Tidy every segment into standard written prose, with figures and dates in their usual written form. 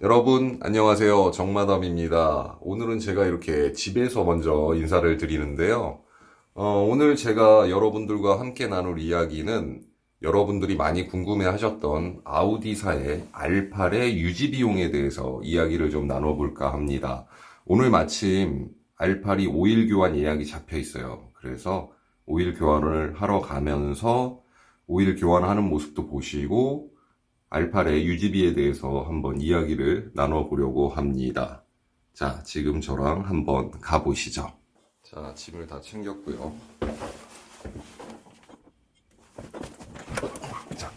여러분 안녕하세요. 정마담입니다. 오늘은 제가 이렇게 집에서 먼저 인사를 드리는데요. 오늘 제가 여러분들과 함께 나눌 이야기는 여러분들이 많이 궁금해 하셨던 아우디사의 R8의 유지 비용에 대해서 이야기를 좀 나눠볼까 합니다. 오늘 마침 R8이 오일 교환 예약이 잡혀 있어요. 그래서 오일 교환을 하러 가면서 오일 교환하는 모습도 보시고 R8의 유지비에 대해서 한번 이야기를 나눠보려고 합니다. 자, 지금 저랑 한번 가보시죠. 자, 짐을 다 챙겼고요. 자.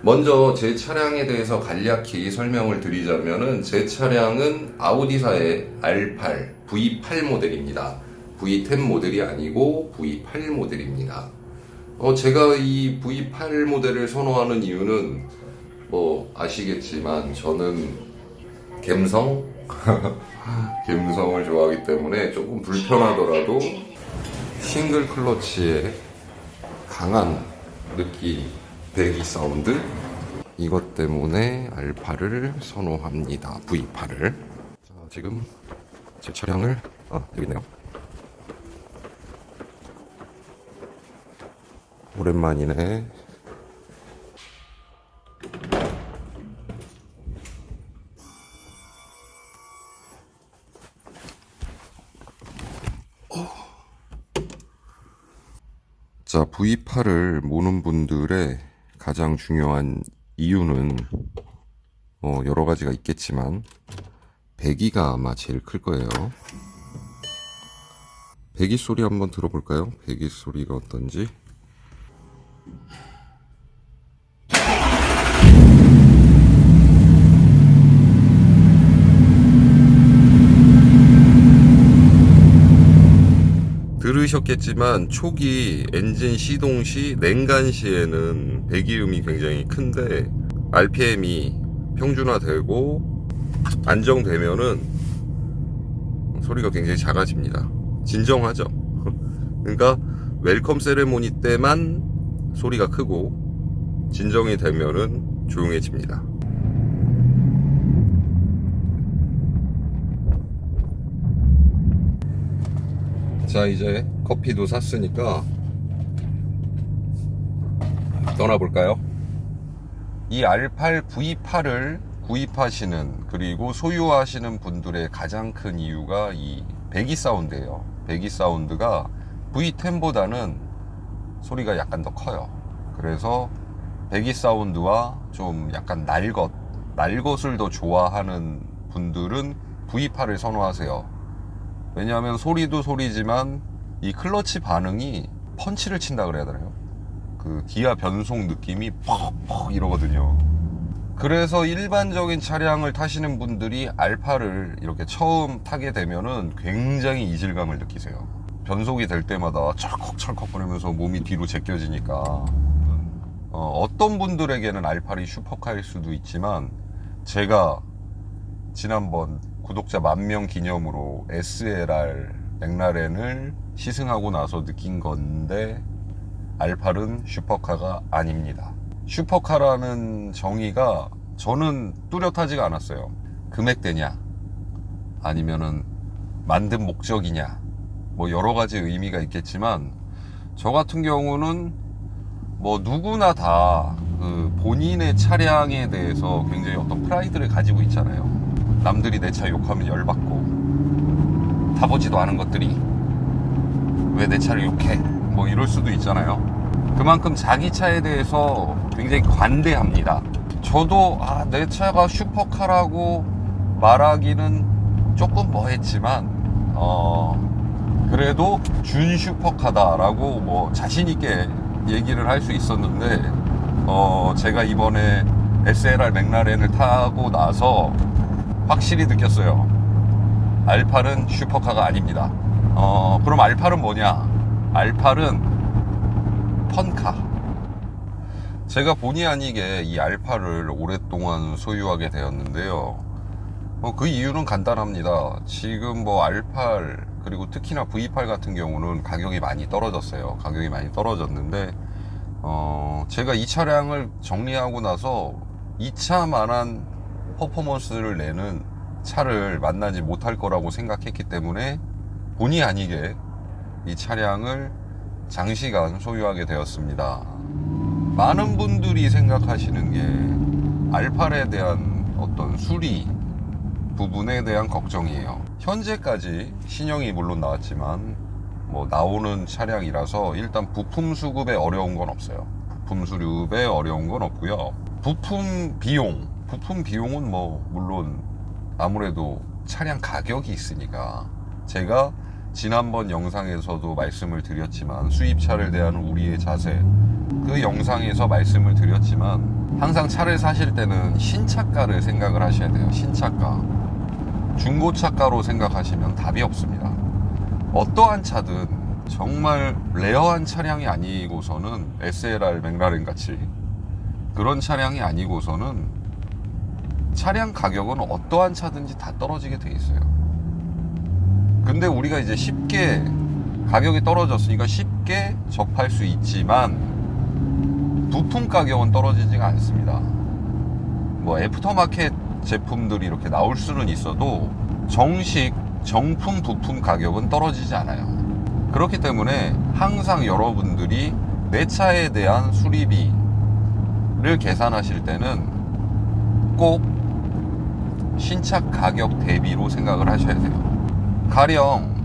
먼저 제 차량에 대해서 간략히 설명을 드리자면은 제 차량은 아우디사의 R8 V8 모델입니다. V10 모델이 아니고 V8 모델입니다. 제가 이 V8 모델을 선호하는 이유는 뭐 아시겠지만 저는 갬성? 갬성을 좋아하기 때문에 조금 불편하더라도 싱글 클러치의 강한 느낌, 배기 사운드, 이것 때문에 R8을 선호합니다. V8을. 자, 지금 제 차량을 여기 있네요. 오랜만이네. 자, V8을 모는 분들의 가장 중요한 이유는 여러 가지가 있겠지만 배기가 아마 제일 클 거예요. 배기 소리 한번 들어볼까요? 배기 소리가 어떤지. 들으셨겠지만 초기 엔진 시동 시 냉간 시에는 배기음이 굉장히 큰데 RPM이 평준화되고 안정되면은 소리가 굉장히 작아집니다. 진정하죠. 그러니까 웰컴 세레모니 때만 소리가 크고 진정이 되면은 조용해집니다. 자, 이제 커피도 샀으니까 떠나볼까요? 이 R8 V8을 구입하시는 그리고 소유하시는 분들의 가장 큰 이유가 이 배기 사운드예요. 배기 사운드가 V10보다는 소리가 약간 더 커요. 그래서 배기 사운드와 좀 약간 날것을 더 좋아하는 분들은 V8을 선호하세요. 왜냐하면 소리도 소리지만 이 클러치 반응이 펀치를 친다 그래야 되나요? 그 기아 변속 느낌이 퍽퍽 이러거든요. 그래서 일반적인 차량을 타시는 분들이 R8을 이렇게 처음 타게 되면은 굉장히 이질감을 느끼세요. 변속이 될 때마다 철컥철컥 거리면서 몸이 뒤로 제껴지니까 어떤 분들에게는 R8이 슈퍼카일 수도 있지만 제가 지난번 구독자 10,000명 기념으로 SLR 맥라렌을 시승하고 나서 느낀 건데 R8은 슈퍼카가 아닙니다. 슈퍼카라는 정의가 저는 뚜렷하지가 않았어요. 금액대냐 아니면은 만든 목적이냐 뭐 여러 가지 의미가 있겠지만 저 같은 경우는 뭐 누구나 다 그 본인의 차량에 대해서 굉장히 어떤 프라이드를 가지고 있잖아요. 남들이 내 차 욕하면 열받고 타보지도 않은 것들이 왜 내 차를 욕해 뭐 이럴 수도 있잖아요. 그만큼 자기 차에 대해서 굉장히 관대합니다. 저도 내 차가 슈퍼카라고 말하기는 조금 뭐했지만 그래도 준 슈퍼카다라고 뭐 자신있게 얘기를 할 수 있었는데, 제가 이번에 SLR 맥라렌을 타고 나서 확실히 느꼈어요. R8은 슈퍼카가 아닙니다. 그럼 R8은 뭐냐? R8은 펀카. 제가 본의 아니게 이 R8을 오랫동안 소유하게 되었는데요. 그 이유는 간단합니다. 지금 뭐 R8 그리고 특히나 V8 같은 경우는 가격이 많이 떨어졌어요. 가격이 많이 떨어졌는데 제가 이 차량을 정리하고 나서 2차만한 퍼포먼스를 내는 차를 만나지 못할 거라고 생각했기 때문에 본의 아니게 이 차량을 장시간 소유하게 되었습니다. 많은 분들이 생각하시는 게 R8에 대한 어떤 수리 부분에 대한 걱정이에요. 현재까지 신형이 물론 나왔지만 뭐 나오는 차량이라서 일단 부품 수급에 어려운 건 없어요. 부품 수급에 어려운 건 없고요. 부품 비용은 뭐 물론 아무래도 차량 가격이 있으니까, 제가 지난번 영상에서도 말씀을 드렸지만 수입차를 대한 우리의 자세, 그 영상에서 말씀을 드렸지만 항상 차를 사실 때는 신차가를 생각을 하셔야 돼요. 신차가. 중고차가로 생각하시면 답이 없습니다. 어떠한 차든 정말 레어한 차량이 아니고서는, SLR 맥라렌 같이 그런 차량이 아니고서는 차량 가격은 어떠한 차든지 다 떨어지게 돼 있어요. 근데 우리가 이제 쉽게 가격이 떨어졌으니까 쉽게 접할 수 있지만 부품 가격은 떨어지지가 않습니다. 뭐 애프터마켓 제품들이 이렇게 나올 수는 있어도 정식 정품 부품 가격은 떨어지지 않아요. 그렇기 때문에 항상 여러분들이 내 차에 대한 수리비를 계산하실 때는 꼭 신차 가격 대비로 생각을 하셔야 돼요. 가령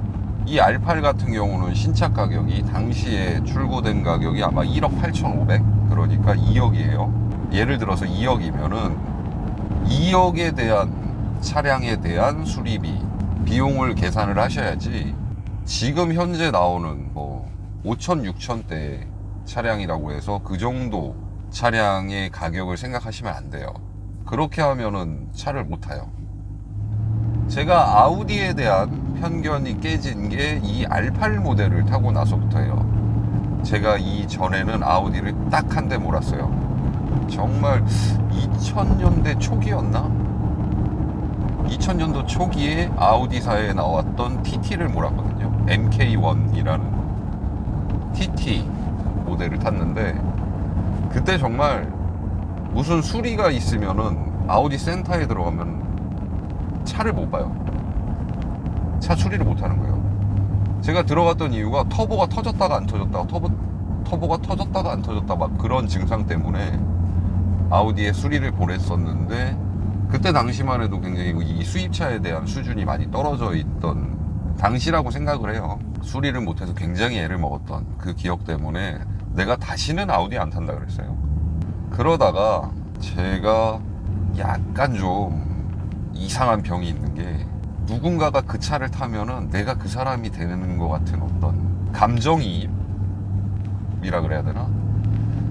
이 R8 같은 경우는 신차 가격이 당시에 출고된 가격이 아마 1억 8,500, 그러니까 2억이에요. 예를 들어서 2억이면은 2억에 대한 차량에 대한 수리비 비용을 계산을 하셔야지, 지금 현재 나오는 뭐 5천 6천대 차량이라고 해서 그 정도 차량의 가격을 생각하시면 안 돼요. 그렇게 하면은 차를 못 타요. 제가 아우디에 대한 편견이 깨진 게 이 R8 모델을 타고 나서부터예요. 제가 이 전에는 아우디를 딱 한 대 몰았어요. 정말 2000년대 초기였나? 2000년도 초기에 아우디사에 나왔던 TT를 몰았거든요. MK1이라는 TT 모델을 탔는데, 그때 정말 무슨 수리가 있으면은 아우디 센터에 들어가면 차를 못 봐요. 차 수리를 못 하는 거예요. 제가 들어갔던 이유가 터보가 터졌다가 안 터졌다가 터보가 터졌다가 안 터졌다 막 그런 증상 때문에 아우디에 수리를 보냈었는데, 그때 당시만 해도 굉장히 이 수입차에 대한 수준이 많이 떨어져 있던 당시라고 생각을 해요. 수리를 못해서 굉장히 애를 먹었던 그 기억 때문에 내가 다시는 아우디 안 탄다 그랬어요. 그러다가 제가 약간 좀 이상한 병이 있는 게, 누군가가 그 차를 타면은 내가 그 사람이 되는 것 같은 어떤 감정이입이라 그래야 되나?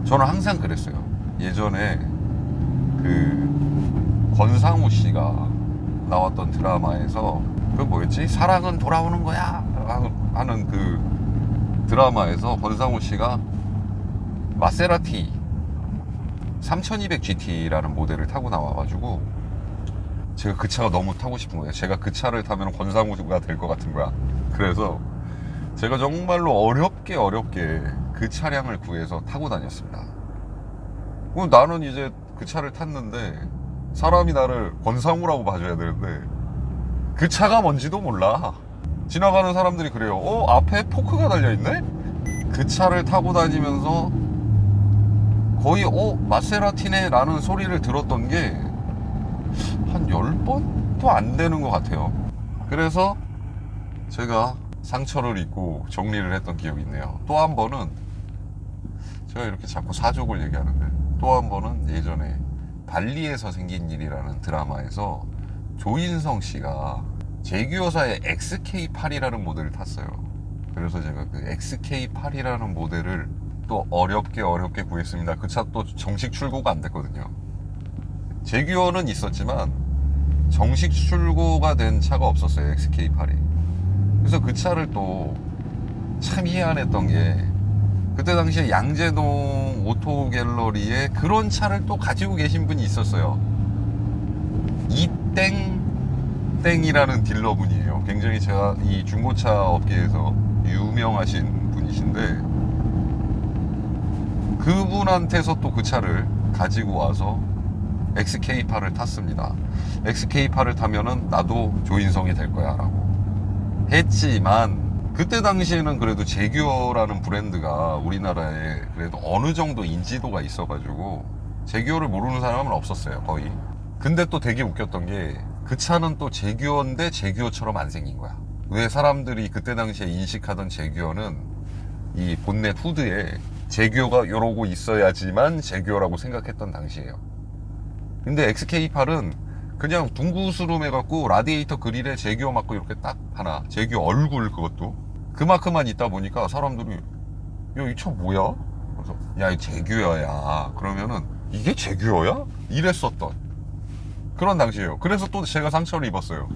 저는 항상 그랬어요. 예전에 그 권상우 씨가 나왔던 드라마에서, 그 뭐였지? 사랑은 돌아오는 거야 하는 그 드라마에서 권상우 씨가 마세라티 3200 GT라는 모델을 타고 나와가지고 제가 그 차가 너무 타고 싶은 거예요. 제가 그 차를 타면 권상우가 될 것 같은 거야. 그래서 제가 정말로 어렵게 그 차량을 구해서 타고 다녔습니다. 그럼 나는 이제 그 차를 탔는데 사람이 나를 권상우라고 봐줘야 되는데 그 차가 뭔지도 몰라. 지나가는 사람들이 그래요. 앞에 포크가 달려있네? 그 차를 타고 다니면서 거의 마세라티네 라는 소리를 들었던 게 한 10번도 안 되는 것 같아요. 그래서 제가 상처를 입고 정리를 했던 기억이 있네요. 또 한 번은, 제가 이렇게 자꾸 사족을 얘기하는데, 또 한 번은 예전에 발리에서 생긴 일이라는 드라마에서 조인성 씨가 제규어사의 XK8이라는 모델을 탔어요. 그래서 제가 그 XK8이라는 모델을 또 어렵게 구했습니다. 그 차 또 정식 출고가 안 됐거든요. 제규어는 있었지만 정식 출고가 된 차가 없었어요, XK8이. 그래서 그 차를 또 참 희한했던 게, 그때 당시에 양재동 오토갤러리에 그런 차를 또 가지고 계신 분이 있었어요. 이땡땡이라는 딜러분이에요. 굉장히 제가 이 중고차 업계에서 유명하신 분이신데, 그분한테서 또 그 차를 가지고 와서 XK8을 탔습니다. XK8을 타면은 나도 조인성이 될 거야 라고 했지만, 그때 당시에는 그래도 제규어라는 브랜드가 우리나라에 그래도 어느 정도 인지도가 있어가지고 제규어를 모르는 사람은 없었어요, 거의. 근데 또 되게 웃겼던 게, 그 차는 또 제규어인데 제규어처럼 안 생긴 거야. 왜 사람들이 그때 당시에 인식하던 제규어는 이 본넷 후드에 제규어가 이러고 있어야지만 제규어라고 생각했던 당시에요. 근데 XK8은 그냥 둥구스름 해갖고 라디에이터 그릴에 제규어 맞고 이렇게 딱 하나, 제규어 얼굴 그것도 그만큼만 있다 보니까 사람들이 야, 이 차 뭐야? 그래서 야, 이 제규어야. 그러면은 이게 제규어야? 이랬었던 그런 당시에요. 그래서 또 제가 상처를 입었어요.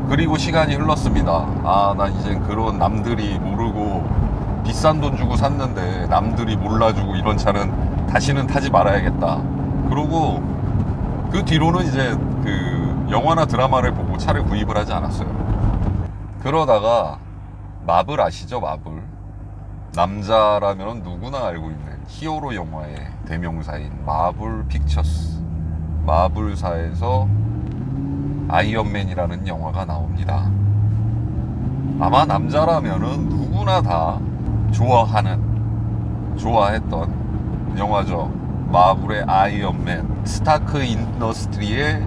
그리고 시간이 흘렀습니다. 아, 난 이제 그런 남들이 모르고 비싼 돈 주고 샀는데 남들이 몰라주고 이런 차는 다시는 타지 말아야겠다. 그러고 그 뒤로는 이제 그 영화나 드라마를 보고 차를 구입을 하지 않았어요. 그러다가 마블 아시죠? 마블. 남자라면 누구나 알고 있는 히어로 영화의 대명사인 마블 픽처스, 마블사에서 아이언맨이라는 영화가 나옵니다. 아마 남자라면은 누구나 다 좋아했던 영화죠. 마블의 아이언맨. 스타크 인더스트리의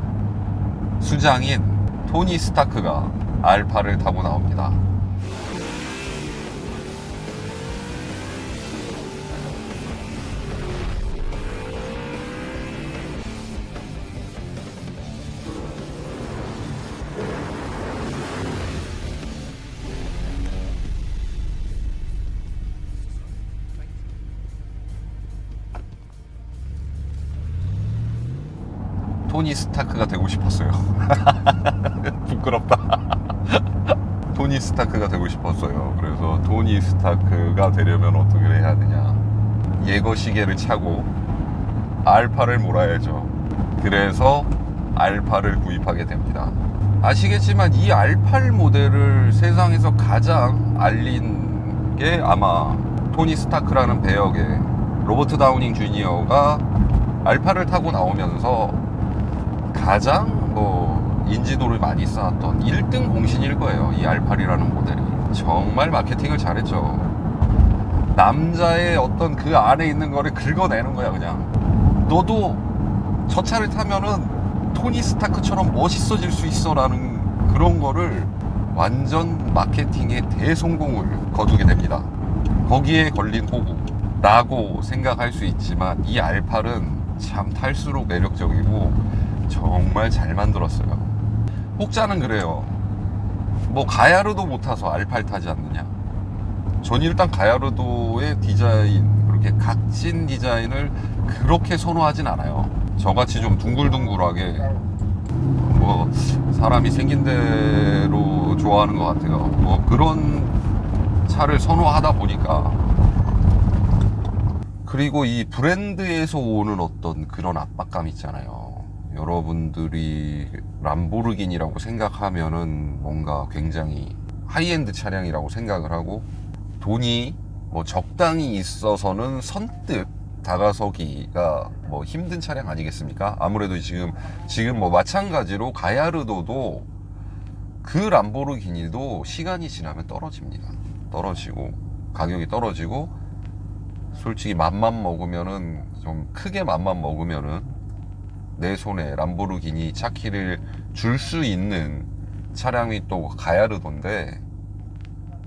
수장인 토니 스타크가 알파를 타고 나옵니다. 토니 스타크가 되고 싶었어요. 부끄럽다. 토니 스타크가 되고 싶었어요. 그래서 토니 스타크가 되려면 어떻게 해야 되냐, 예거 시계를 차고 알파를 몰아야죠. 그래서 알파를 구입하게 됩니다. 아시겠지만 이 R8 모델을 세상에서 가장 알린 게 아마 토니 스타크라는 배역의 로버트 다우닝 주니어가 R8을 타고 나오면서 가장 인지도를 많이 쌓았던 1등 공신일 거예요. 이 R8이라는 모델이 정말 마케팅을 잘했죠. 남자의 어떤 그 안에 있는 거를 긁어내는 거야. 그냥 너도 저 차를 타면은 토니 스타크처럼 멋있어질 수 있어 라는 그런 거를 완전 마케팅의 대성공을 거두게 됩니다. 거기에 걸린 호구 라고 생각할 수 있지만, 이 R8은 참 탈수록 매력적이고 정말 잘 만들었어요. 혹자는 그래요. 뭐 가야르도 못 타서 R8 타지 않느냐. 전 일단 가야르도의 디자인, 그렇게 각진 디자인을 그렇게 선호하진 않아요. 저같이 좀 둥글둥글하게 뭐 사람이 생긴 대로 좋아하는 것 같아요. 뭐 그런 차를 선호하다 보니까. 그리고 이 브랜드에서 오는 어떤 그런 압박감 있잖아요. 여러분들이 람보르기니라고 생각하면은 뭔가 굉장히 하이엔드 차량이라고 생각을 하고, 돈이 뭐 적당히 있어서는 선뜻 다가서기가 뭐 힘든 차량 아니겠습니까? 아무래도 지금 뭐 마찬가지로 가야르도도 그 람보르기니도 시간이 지나면 떨어집니다. 떨어지고 가격이 떨어지고, 솔직히 맘만 먹으면은, 좀 크게 맘만 먹으면은 내 손에 람보르기니 차키를 줄 수 있는 차량이 또 가야르도인데,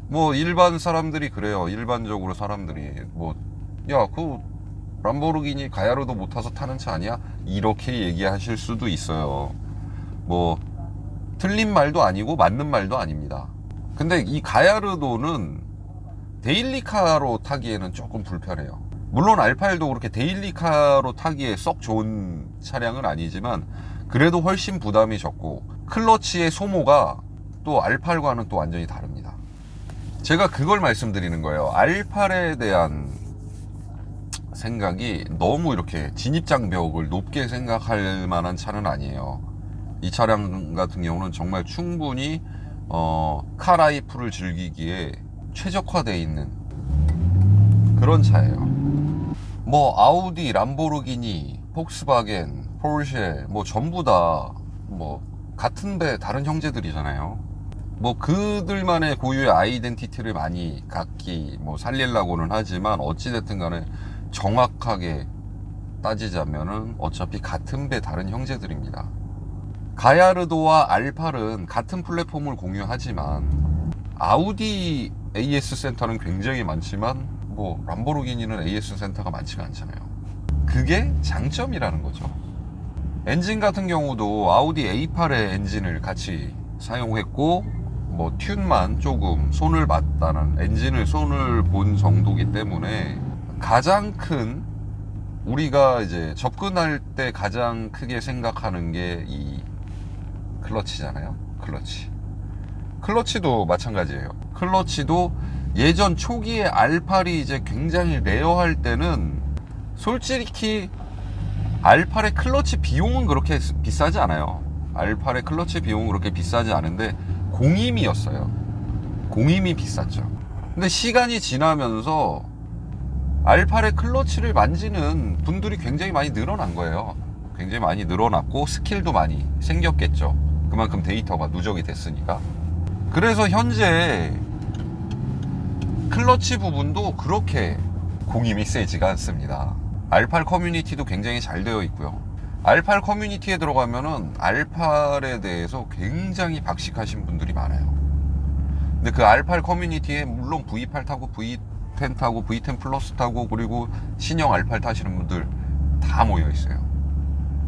뭐 일반 사람들이 그래요. 일반적으로 사람들이 뭐, 야, 그 람보르기니 가야르도 못 타서 타는 차 아니야? 이렇게 얘기하실 수도 있어요. 뭐 틀린 말도 아니고 맞는 말도 아닙니다. 근데 이 가야르도는 데일리카로 타기에는 조금 불편해요. 물론 R8도 그렇게 데일리카로 타기에 썩 좋은 차량은 아니지만 그래도 훨씬 부담이 적고 클러치의 소모가 또 R8과는 또 완전히 다릅니다. 제가 그걸 말씀드리는 거예요. R8에 대한 생각이 너무 이렇게 진입장벽을 높게 생각할 만한 차는 아니에요. 이 차량 같은 경우는 정말 충분히 카라이프를 즐기기에 최적화되어 있는 그런 차예요. 뭐 아우디, 람보르기니, 폭스바겐, 포르쉐 뭐 전부 다 뭐 같은 배 다른 형제들이잖아요. 뭐 그들만의 고유의 아이덴티티를 많이 갖기 뭐 살리려고는 하지만 어찌됐든 간에 정확하게 따지자면은 어차피 같은 배 다른 형제들입니다. 가야르도와 R8은 같은 플랫폼을 공유하지만 아우디 AS 센터는 굉장히 많지만 뭐 람보르기니는 AS 센터가 많지가 않잖아요. 그게 장점이라는 거죠. 엔진 같은 경우도 아우디 A8의 엔진을 같이 사용했고 뭐 튠만 조금 손을 봤다는 엔진을 손을 본 정도기 때문에 가장 큰 우리가 이제 접근할 때 가장 크게 생각하는 게 이 클러치잖아요. 클러치도 마찬가지예요. 클러치도 예전 초기에 R8이 이제 굉장히 레어할 때는 솔직히 R8의 클러치 비용은 그렇게 비싸지 않아요. R8의 클러치 비용은 그렇게 비싸지 않은데 공임이었어요. 공임이 비쌌죠. 근데 시간이 지나면서 R8의 클러치를 만지는 분들이 굉장히 많이 늘어난 거예요. 굉장히 많이 늘어났고 스킬도 많이 생겼겠죠. 그만큼 데이터가 누적이 됐으니까. 그래서 현재 클러치 부분도 그렇게 공임이 세지가 않습니다. R8 커뮤니티도 굉장히 잘 되어 있고요. R8 커뮤니티에 들어가면은 R8에 대해서 굉장히 박식하신 분들이 많아요. 근데 그 R8 커뮤니티에 물론 V8 타고 V10 타고 V10 플러스 타고 그리고 신형 R8 타시는 분들 다 모여 있어요.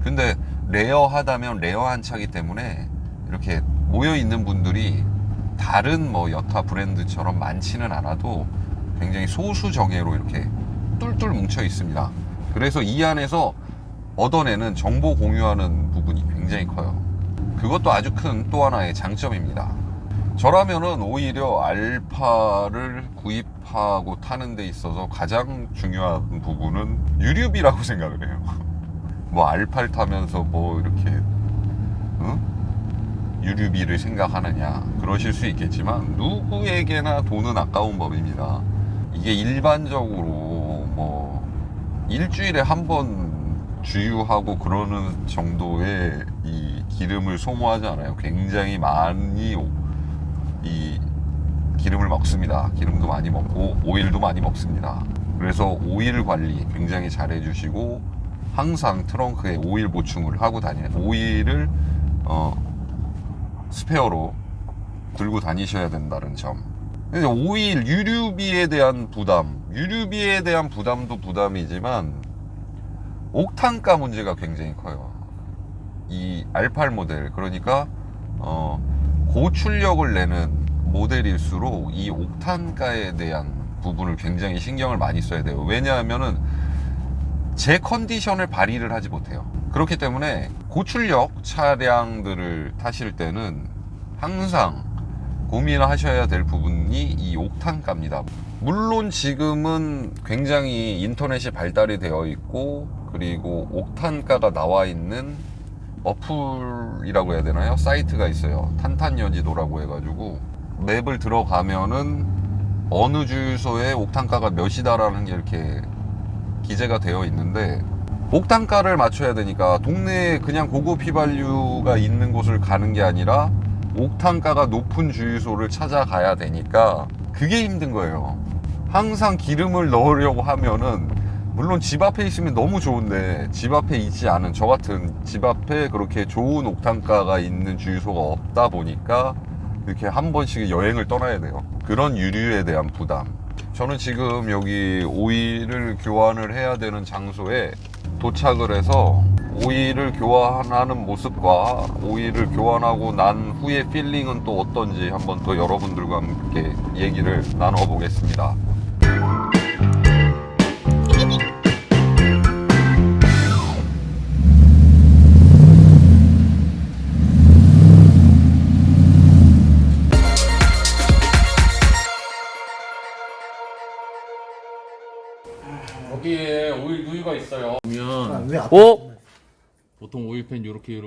근데 레어하다면 레어한 차기 때문에 이렇게 모여 있는 분들이 다른 뭐 여타 브랜드처럼 많지는 않아도 굉장히 소수 정예로 이렇게 뚫뚫 뭉쳐 있습니다. 그래서 이 안에서 얻어내는 정보 공유하는 부분이 굉장히 커요. 그것도 아주 큰 또 하나의 장점입니다. 저라면은 오히려 알파를 구입하고 타는 데 있어서 가장 중요한 부분은 유류비라고 생각을 해요. 뭐 R8 타면서 뭐 이렇게 유류비를 생각하느냐 그러실 수 있겠지만 누구에게나 돈은 아까운 법입니다. 이게 일반적으로 뭐 일주일에 한 번 주유하고 그러는 정도의 이 기름을 소모하지 않아요. 굉장히 많이 이 기름을 먹습니다. 기름도 많이 먹고 오일도 많이 먹습니다. 그래서 오일 관리 굉장히 잘 해주시고 항상 트렁크에 오일 보충을 하고 다니는 오일을 스페어로 들고 다니셔야 된다는 점. 오일 유류비에 대한 부담도 부담이지만 옥탄가 문제가 굉장히 커요. 이 R8 모델 그러니까 고출력을 내는 모델일수록 이 옥탄가에 대한 부분을 굉장히 신경을 많이 써야 돼요. 왜냐하면은 제 컨디션을 발휘를 하지 못해요. 그렇기 때문에 고출력 차량들을 타실 때는 항상 고민하셔야 될 부분이 이 옥탄가입니다. 물론 지금은 굉장히 인터넷이 발달이 되어 있고 그리고 옥탄가가 나와 있는 어플이라고 해야 되나요? 사이트가 있어요. 탄탄연지도라고 해가지고 맵을 들어가면은 어느 주유소에 옥탄가가 몇이다라는 게 이렇게 기재가 되어 있는데 옥탄가를 맞춰야 되니까 동네에 그냥 고급 휘발유가 있는 곳을 가는 게 아니라 옥탄가가 높은 주유소를 찾아가야 되니까 그게 힘든 거예요. 항상 기름을 넣으려고 하면은 물론 집 앞에 있으면 너무 좋은데 집 앞에 있지 않은 저 같은 집 앞에 그렇게 좋은 옥탄가가 있는 주유소가 없다 보니까 이렇게 한 번씩 여행을 떠나야 돼요. 그런 유류에 대한 부담. 저는 지금 여기 오일을 교환을 해야 되는 장소에 도착을 해서 오일을 교환하는 모습과 오일을 교환하고 난 후의 필링은 또 어떤지 한번 또 여러분들과 함께 얘기를 나눠보겠습니다. 여기에 오일 누유가 있어요. 보면 왜 앞에 보통 오일팬 이렇게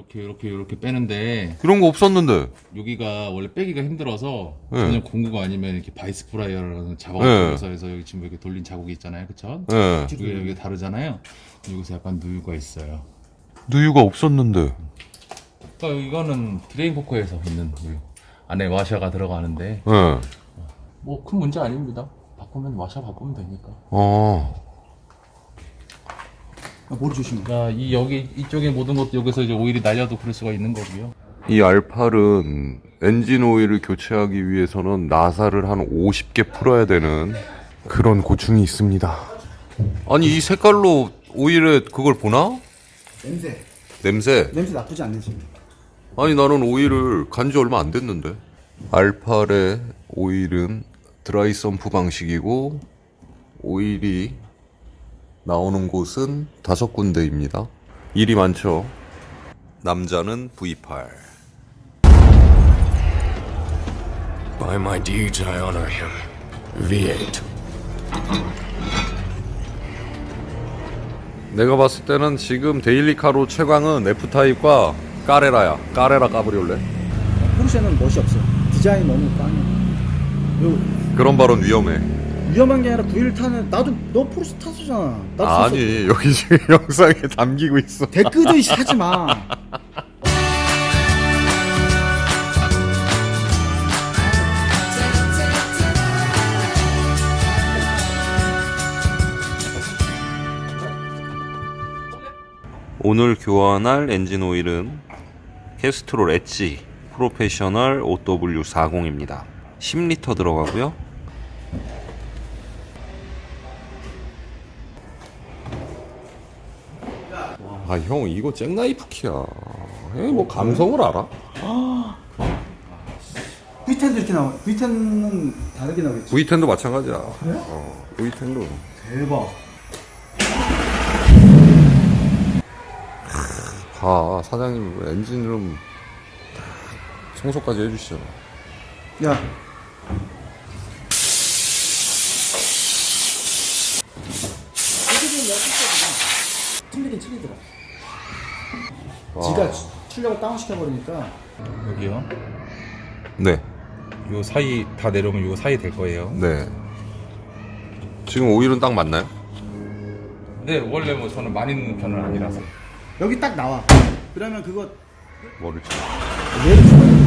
빼는데 그런 거 없었는데. 여기가 원래 빼기가 힘들어서 네. 전혀 공구가 아니면 이렇게 바이스 프라이어라는 작업을 네. 통해서 해서 여기 지금 이렇게 돌린 자국이 있잖아요, 그쵸? 네. 여기 다르잖아요. 여기서 약간 누유가 있어요. 누유가 없었는데. 그러니까 이거는 드레인 포크에서 있는 누유. 안에 와셔가 들어가는데 네. 뭐 큰 문제 아닙니다. 바꾸면 와셔 바꾸면 되니까. 뭘 조심해. 그러니까 이 여기 이쪽에 모든 것도 여기서 이제 오일이 날려도 그럴 수가 있는 거고요. 이 R8은 엔진 오일을 교체하기 위해서는 나사를 한 50개 풀어야 되는 그런 고충이 있습니다. 아니 이 색깔로 오일에 그걸 보나? 냄새. 냄새? 나쁘지 않네 지금. 아니 나는 오일을 간 지 얼마 안 됐는데. R8의 오일은 드라이 펌프 방식이고 오일이 나오는 곳은 5군데입니다. 일이 많죠. 남자는 V8. By my deeds, I honor him. V8. 내가 봤을 때는 지금 데일리카로 최강은 F타입과 까레라야. 까레라 까브리올레. 포르쉐는 멋이 없어. 디자인 너무 깡이야. 그런 발언 위험해. 위험한 게 아니라 9일 타는 나도 너 포르쉐 탔었잖아. 나도 탔어. 아니 여기 지금 영상에 담기고 있어. 댓글도 하지 마. 오늘 교환할 엔진 오일은 캐스트롤 엣지 프로페셔널 OW40입니다. 10리터 들어가고요. 아 형 이거 잭나이프 키야. 뭐 감성을 알아? V10도 이렇게 나와. V10은 다르게 나오겠지. V10도 마찬가지야. 그래? V10도. 대박. 봐 사장님 엔진룸 청소까지 해주시잖아. 야. 틀리긴 틀리더라. 지가 출력을 다운시켜버리니까. 여기요. 네. 요 사이 다 내려오면 요 사이 될 거예요. 네. 지금 오일은 딱 맞나요? 네, 원래 뭐 저는 많이 넣는 편은 아니라서. 여기 딱 나와. 그러면 그거 뭐를 치? 얘를 줘요.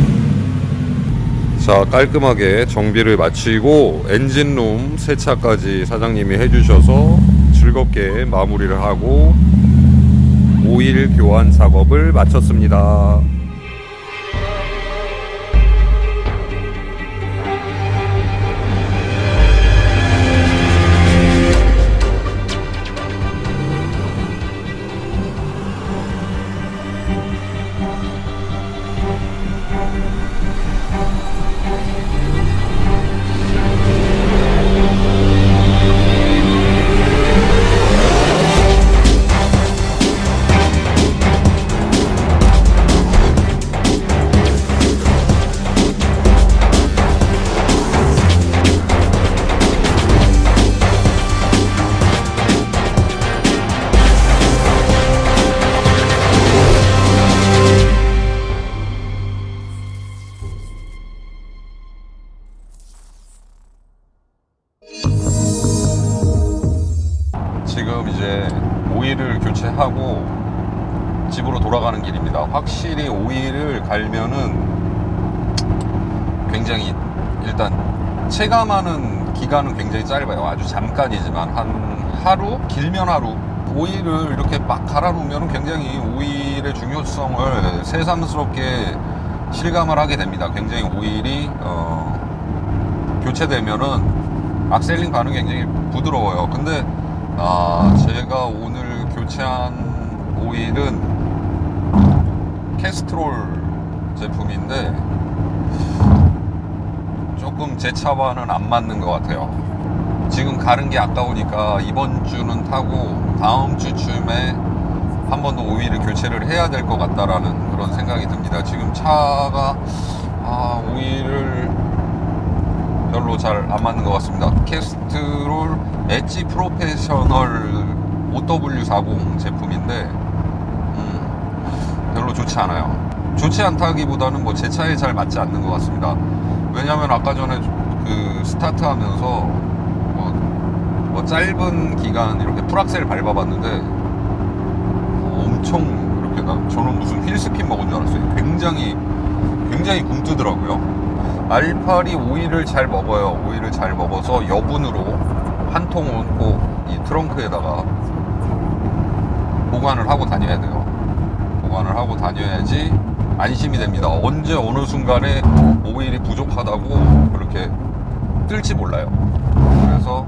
자 깔끔하게 정비를 마치고 엔진룸 세차까지 사장님이 해주셔서 즐겁게 마무리를 하고 오일 교환 작업을 마쳤습니다. 지금 이제 오일을 교체하고 집으로 돌아가는 길입니다. 확실히 오일을 갈면은 굉장히 일단 체감하는 기간은 굉장히 짧아요. 아주 잠깐이지만 한 하루? 길면 하루. 오일을 이렇게 막 갈아 놓으면 굉장히 오일의 중요성을 새삼스럽게 실감을 하게 됩니다. 굉장히 오일이 교체되면은 악셀링 반응이 굉장히 부드러워요. 근데 제가 오늘 교체한 오일은 캐스트롤 제품인데 조금 제 차와는 안 맞는 것 같아요. 지금 가는 게 아까우니까 이번 주는 타고 다음 주쯤에 한 번 더 오일을 교체를 해야 될 것 같다라는 그런 생각이 듭니다. 지금 차가 오일을 별로 잘 안 맞는 것 같습니다. 캐스트롤 엣지 프로페셔널 OW40 제품인데 별로 좋지 않아요. 좋지 않다기보다는 뭐 제 차에 잘 맞지 않는 것 같습니다. 왜냐면 아까 전에 그 스타트 하면서 뭐 짧은 기간 이렇게 풀악셀 밟아봤는데 엄청 이렇게 저는 무슨 휠스핀 먹은 줄 알았어요. 굉장히 굼뜨더라고요. R8이 오일을 잘 먹어요. 오일을 잘 먹어서 여분으로 한 통은 꼭 이 트렁크에다가 보관을 하고 다녀야 돼요. 보관을 하고 다녀야지 안심이 됩니다. 언제 어느 순간에 오일이 부족하다고 그렇게 뜰지 몰라요. 그래서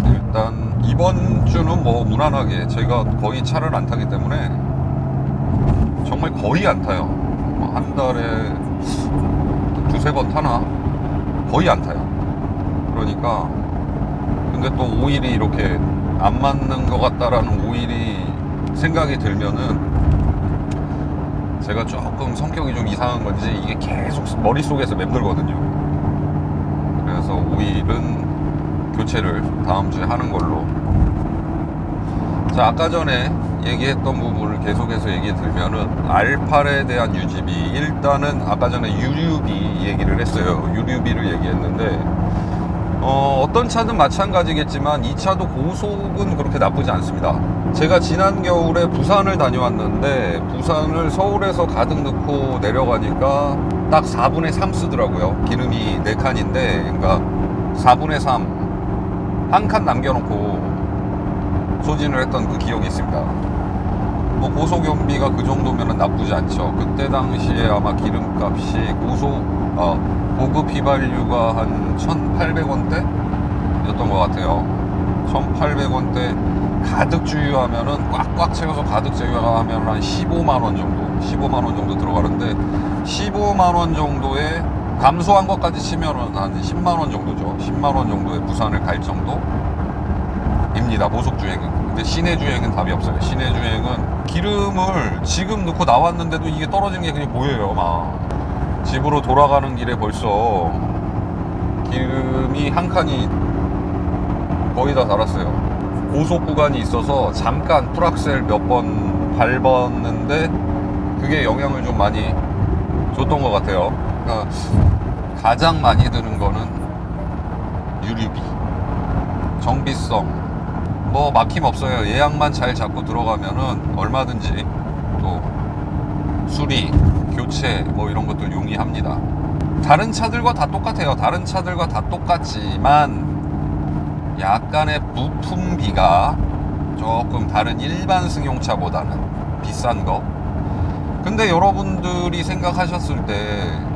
일단 이번 주는 뭐 무난하게 제가 거의 차를 안 타기 때문에 정말 거의 안 타요. 한 달에 두세 번 타나? 거의 안 타요. 그러니까 근데 또 오일이 이렇게 안 맞는 것 같다라는 오일이 생각이 들면은 제가 조금 성격이 좀 이상한 건지 이게 계속 머릿속에서 맴돌거든요. 그래서 오일은 교체를 다음 주에 하는 걸로. 자, 아까 전에 얘기했던 부분을 계속해서 얘기해 들면은 R8에 대한 유지비, 일단은 아까 전에 유류비 얘기를 했어요. 유류비를 얘기했는데 어떤 차든 마찬가지겠지만 이 차도 고속은 그렇게 나쁘지 않습니다. 제가 지난 겨울에 부산을 다녀왔는데 부산을 서울에서 가득 넣고 내려가니까 딱 4분의 3 쓰더라고요. 기름이 4칸인데 그러니까 4분의 3 한 칸 남겨놓고 소진을 했던 그 기억이 있습니다. 뭐 고속연비가 그 정도면 나쁘지 않죠. 그때 당시에 아마 기름값이 고급 휘발유가 한 1,800원대 였던 것 같아요. 1,800원대 가득 주유하면은 꽉꽉 채워서 가득 주유하면 한 15만원 정도 들어가는데 15만원 정도에 감소한 것까지 치면은 한 10만원 정도죠. 10만원 정도에 부산을 갈 정도입니다. 고속 주행은. 근데 시내 주행은 답이 없어요. 시내 주행은 기름을 지금 넣고 나왔는데도 이게 떨어진 게 그냥 보여요. 막 집으로 돌아가는 길에 벌써 기름이 한 칸이 거의 다 달았어요. 고속 구간이 있어서 잠깐 풀악셀 몇 번 밟았는데 그게 영향을 좀 많이 줬던 것 같아요. 그러니까 가장 많이 드는 거는 유류비, 정비성, 뭐 막힘 없어요. 예약만 잘 잡고 들어가면은 얼마든지 또 수리, 교체 뭐 이런 것들 용이합니다. 다른 차들과 다 똑같아요. 다른 차들과 다 똑같지만 약간의 부품비가 조금 다른 일반 승용차보다는 비싼 거. 근데 여러분들이 생각하셨을 때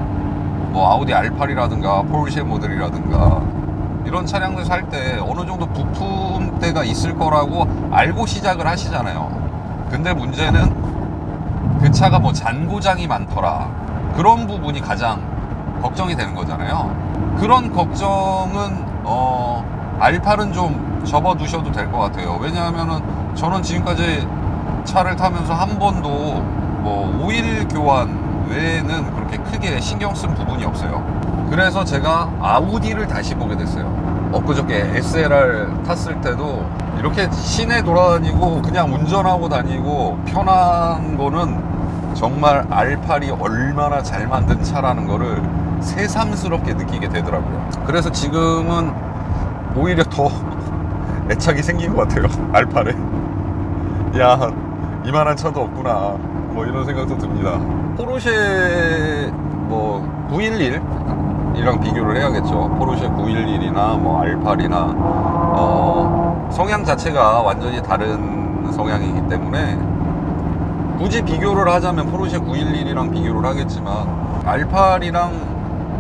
뭐 아우디 R8이라든가 포르쉐 모델이라든가 이런 차량들 살 때 어느 정도 부품대가 있을 거라고 알고 시작을 하시잖아요. 근데 문제는 그 차가 뭐 잔고장이 많더라, 그런 부분이 가장 걱정이 되는 거잖아요. 그런 걱정은 R8은 좀 접어두셔도 될 것 같아요. 왜냐하면은 저는 지금까지 차를 타면서 한 번도 뭐 오일 교환 외에는 그렇게 크게 신경 쓴 부분이 없어요. 그래서 제가 아우디를 다시 보게 됐어요. 엊그저께 SLR 탔을 때도 이렇게 시내 돌아다니고 그냥 운전하고 다니고 편한 거는 정말 R8이 얼마나 잘 만든 차라는 거를 새삼스럽게 느끼게 되더라고요. 그래서 지금은 오히려 더 애착이 생긴 것 같아요. R8에 야, 이만한 차도 없구나 뭐 이런 생각도 듭니다. 포르쉐 뭐 911이랑 비교를 해야겠죠. 포르쉐 911이나 뭐 R8이나 성향 자체가 완전히 다른 성향이기 때문에 굳이 비교를 하자면 포르쉐 911이랑 비교를 하겠지만 R8이랑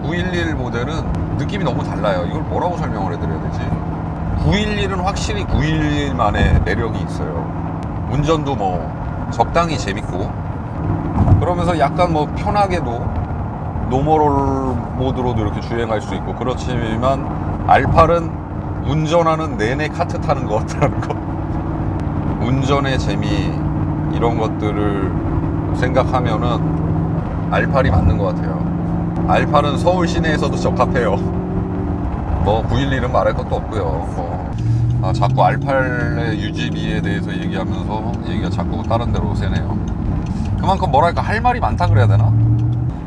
911 모델은 느낌이 너무 달라요. 이걸 뭐라고 설명을 해드려야 되지? 911은 확실히 911만의 매력이 있어요. 운전도 뭐 적당히 재밌고, 그러면서 약간 뭐 편하게도 노멀 모드로도 이렇게 주행할 수 있고. 그렇지만 R8은 운전하는 내내 카트 타는 것 같다는 거. 운전의 재미 이런 것들을 생각하면은 R8이 맞는 것 같아요. R8은 서울 시내에서도 적합해요. 뭐 911은 말할 것도 없고요. 자꾸 R8의 유지비에 대해서 얘기하면서 얘기가 자꾸 다른 데로 새네요. 그만큼 뭐랄까 할 말이 많다 그래야 되나?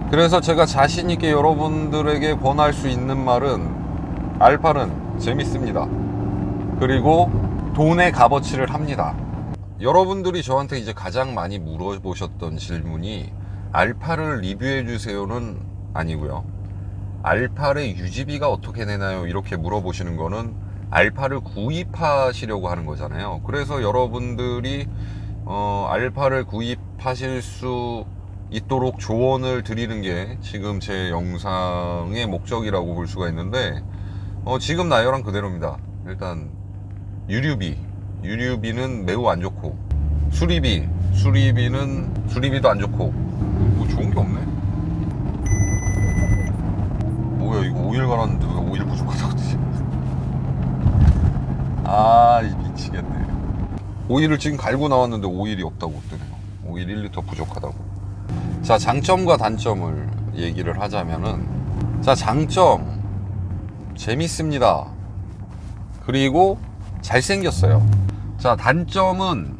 그래서 제가 자신있게 여러분들에게 권할 수 있는 말은 R8은 재밌습니다. 그리고 돈의 값어치를 합니다. 여러분들이 저한테 이제 가장 많이 물어보셨던 질문이 R8을 리뷰해 주세요는 아니고요. R8의 유지비가 어떻게 되나요? 이렇게 물어보시는 거는 R8을 구입하시려고 하는 거잖아요. 그래서 여러분들이 R8을 구입하실 수 있도록 조언을 드리는 게 지금 제 영상의 목적이라고 볼 수가 있는데, 지금 나열한 그대로입니다. 일단 유류비는 매우 안 좋고, 수리비도 안 좋고. 뭐 좋은 게 없네. 뭐야, 이거 오일 갈았는데 왜 오일 부족하다고 뜨지? 미치겠네. 오일을 지금 갈고 나왔는데 오일이 없다고 뜨네요. 오일 1리터 부족하다고. 자, 장점과 단점을 얘기를 하자면은, 자, 장점 재밌습니다. 그리고 잘생겼어요. 자, 단점은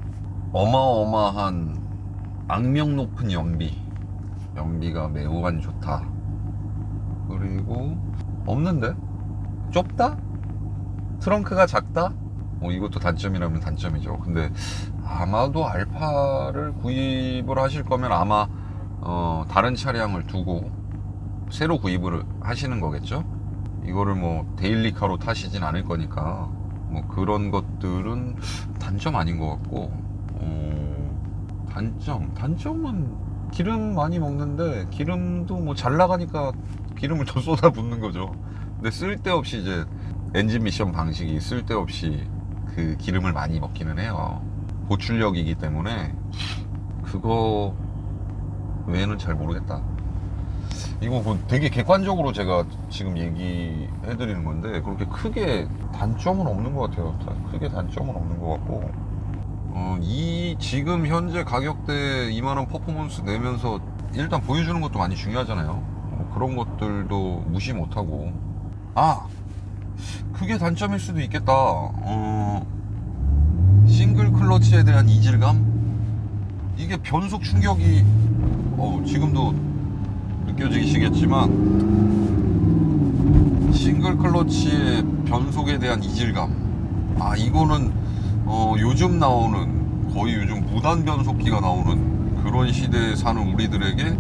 어마어마한 악명 높은 연비가 매우 안 좋다. 그리고 없는데? 좁다? 트렁크가 작다? 이것도 단점이라면 단점이죠. 근데 아마도 R8을 구입을 하실 거면 아마 다른 차량을 두고 새로 구입을 하시는 거겠죠. 이거를 뭐 데일리카로 타시진 않을 거니까 뭐 그런 것들은 단점 아닌 것 같고. 단점은 기름 많이 먹는데, 기름도 뭐 잘 나가니까 기름을 더 쏟아붓는 거죠. 근데 쓸데없이 이제 엔진 미션 방식이 쓸데없이 그 기름을 많이 먹기는 해요. 보출력이기 때문에 그거 외에는 잘 모르겠다. 이거 뭐 되게 객관적으로 제가 지금 얘기해 드리는 건데, 그렇게 크게 단점은 없는 것 같아요. 크게 단점은 없는 것 같고, 이 지금 현재 가격대 이만한 퍼포먼스 내면서 일단 보여주는 것도 많이 중요하잖아요. 그런 것들도 무시 못하고. 그게 단점일 수도 있겠다. 싱글 클러치에 대한 이질감? 이게 변속 충격이 지금도 느껴지시겠지만, 싱글 클러치의 변속에 대한 이질감, 이거는 요즘 무단 변속기가 나오는 그런 시대에 사는 우리들에게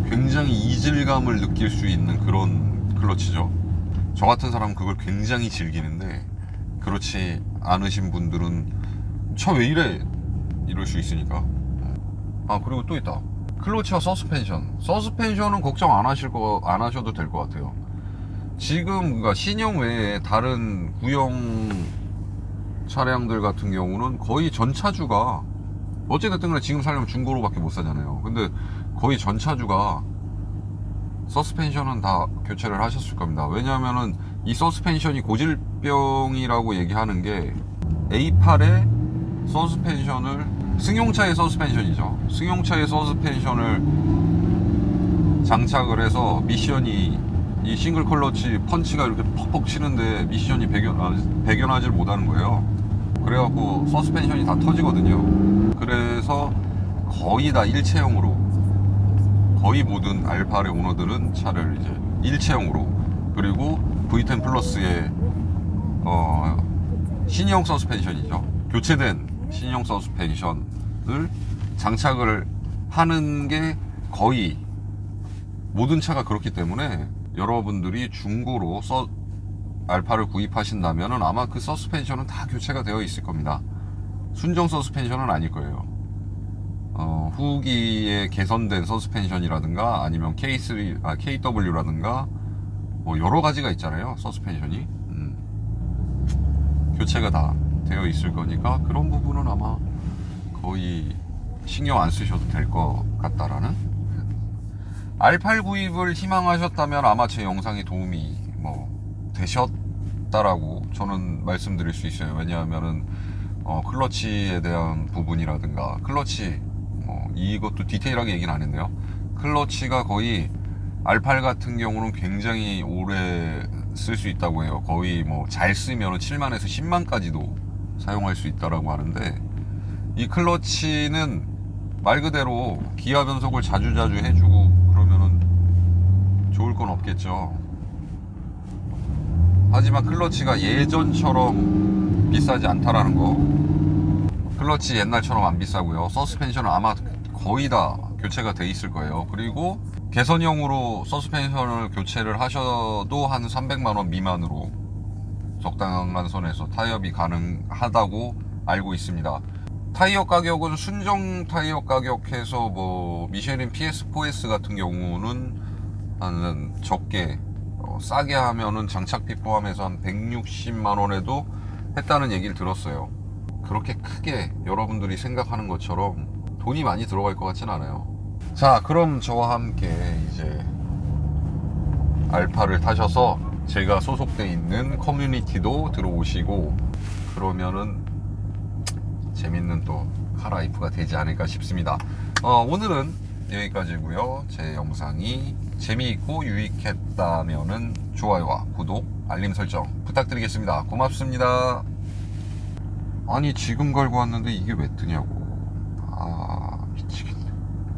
굉장히 이질감을 느낄 수 있는 그런 클러치죠. 저 같은 사람은 그걸 굉장히 즐기는데, 그렇지 않으신 분들은 차 왜 이래? 이럴 수 있으니까. 그리고 또 있다. 클러치와 서스펜션은 걱정 안 하셔도 될 것 같아요. 지금 그러니까 신형 외에 다른 구형 차량들 같은 경우는 거의 전차주가, 어찌됐든 간에 지금 살려면 중고로밖에 못 사잖아요. 근데 거의 전차주가 서스펜션은 다 교체를 하셨을 겁니다. 왜냐하면은 이 서스펜션이 고질병이라고 얘기하는 게, A8의 서스펜션을, 승용차의 서스펜션이죠. 승용차의 서스펜션을 장착을 해서 미션이, 이 싱글 클러치 펀치가 이렇게 퍽퍽 치는데 미션이 배견하지를 못하는 거예요. 그래갖고 서스펜션이 다 터지거든요. 그래서 거의 다 일체형으로, 거의 모든 R8의 오너들은 차를 이제 일체형으로, 그리고 V10 플러스의 신형 서스펜션이죠. 교체된 신형 서스펜션을 장착을 하는 게 거의 모든 차가 그렇기 때문에, 여러분들이 중고로 R8을 구입하신다면 아마 그 서스펜션은 다 교체가 되어 있을 겁니다. 순정 서스펜션은 아닐 거예요. 후기에 개선된 서스펜션이라든가 아니면 KW라든가 뭐 여러 가지가 있잖아요. 서스펜션이 교체가 다 되어 있을 거니까 그런 부분은 아마 거의 신경 안 쓰셔도 될 것 같다라는. R8 구입을 희망하셨다면 아마 제 영상이 도움이 되셨다라고 저는 말씀드릴 수 있어요. 왜냐하면은 클러치에 대한 부분이라든가, 클러치 이것도 디테일하게 얘기는 안 했네요. 클러치가 거의 R8 같은 경우는 굉장히 오래 쓸 수 있다고 해요. 거의 잘 쓰면 7만에서 10만까지도 사용할 수 있다라고 하는데, 이 클러치는 말 그대로 기아 변속을 자주자주 해주고 그러면은 좋을 건 없겠죠. 하지만 클러치가 예전처럼 비싸지 않다라는 거. 클러치 옛날처럼 안 비싸고요. 서스펜션은 아마 거의 다 교체가 돼 있을 거예요. 그리고 개선형으로 서스펜션을 교체를 하셔도 한 300만원 미만으로 적당한 선에서 타협이 가능하다고 알고 있습니다. 타이어 가격은 순정 타이어 가격해서 미쉐린 PS4S 같은 경우는 한 적게 싸게 하면은 장착비 포함해서 한 160만원에도 했다는 얘기를 들었어요. 그렇게 크게 여러분들이 생각하는 것처럼 돈이 많이 들어갈 것 같진 않아요. 자, 그럼 저와 함께 이제 알파를 타셔서 제가 소속돼 있는 커뮤니티도 들어오시고 그러면은 재밌는 또 카라이프가 되지 않을까 싶습니다. 오늘은 여기까지고요. 제 영상이 재미있고 유익했다면은 좋아요와 구독, 알림 설정 부탁드리겠습니다. 고맙습니다. 아니 지금 걸고 왔는데 이게 왜 뜨냐고.